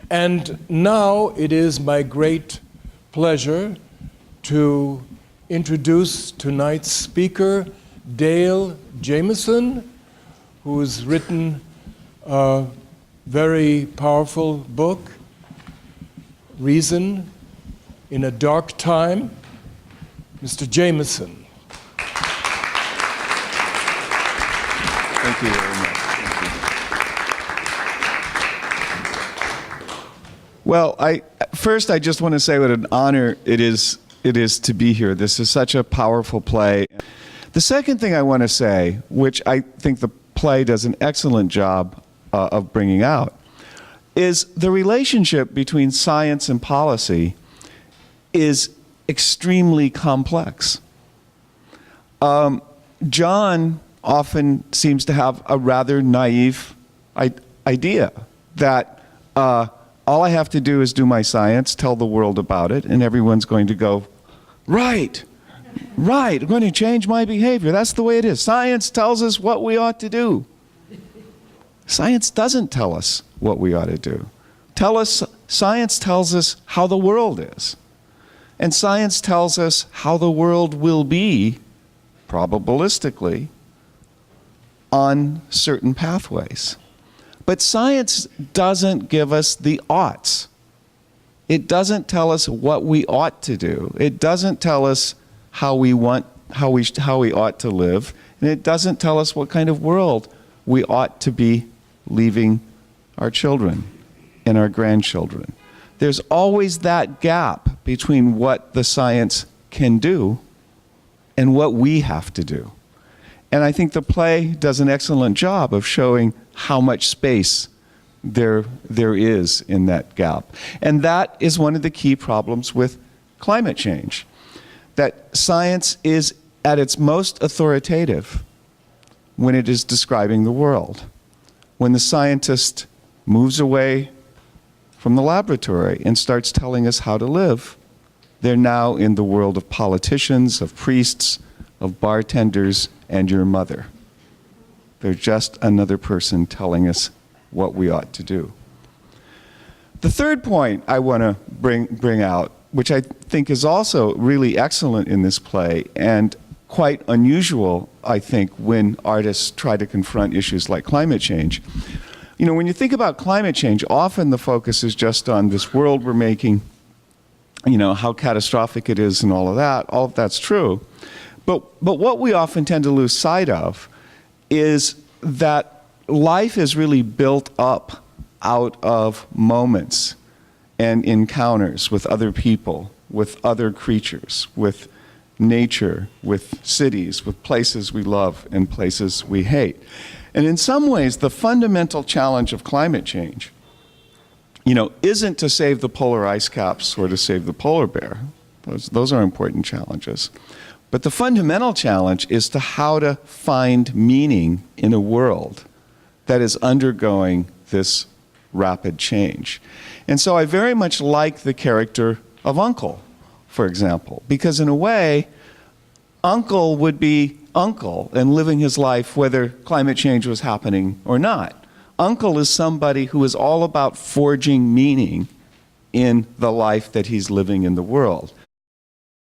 And now it is my great pleasure to introduce tonight's speaker, Dale Jamieson, who has written a very powerful book, Reason in a Dark Time. Mr. Jamieson. Thank you very much. Well, first I just want to say what an honor it is to be here. This is such a powerful play. The second thing I want to say, which I think the play does an excellent job of bringing out, is the relationship between science and policy is extremely complex. John often seems to have a rather naive idea that all I have to do is do my science, tell the world about it, and everyone's going to go, right, I'm going to change my behavior. That's the way it is. Science tells us what we ought to do. Science doesn't tell us what we ought to do. Science tells us how the world is. And science tells us how the world will be, probabilistically, on certain pathways. But science doesn't give us the oughts. It doesn't tell us what we ought to do. It doesn't tell us how we ought to live. And it doesn't tell us what kind of world we ought to be leaving our children and our grandchildren. There's always that gap between what the science can do and what we have to do. And I think the play does an excellent job of showing how much space there is in that gap. And that is one of the key problems with climate change, that science is at its most authoritative when it is describing the world. When the scientist moves away from the laboratory and starts telling us how to live, they're now in the world of politicians, of priests, of bartenders, and your mother. They're just another person telling us what we ought to do. The third point I want to bring out, which I think is also really excellent in this play and quite unusual, I think, when artists try to confront issues like climate change. You know, when you think about climate change, often the focus is just on this world we're making, you know, how catastrophic it is and all of that. All of that's true. But what we often tend to lose sight of is that life is really built up out of moments and encounters with other people, with other creatures, with nature, with cities, with places we love and places we hate. And in some ways, the fundamental challenge of climate change, you know, isn't to save the polar ice caps or to save the polar bear. Those are important challenges. But the fundamental challenge is to how to find meaning in a world that is undergoing this rapid change. And so I very much like the character of Uncle, for example, because in a way, Uncle would be Uncle and living his life whether climate change was happening or not. Uncle is somebody who is all about forging meaning in the life that he's living in the world.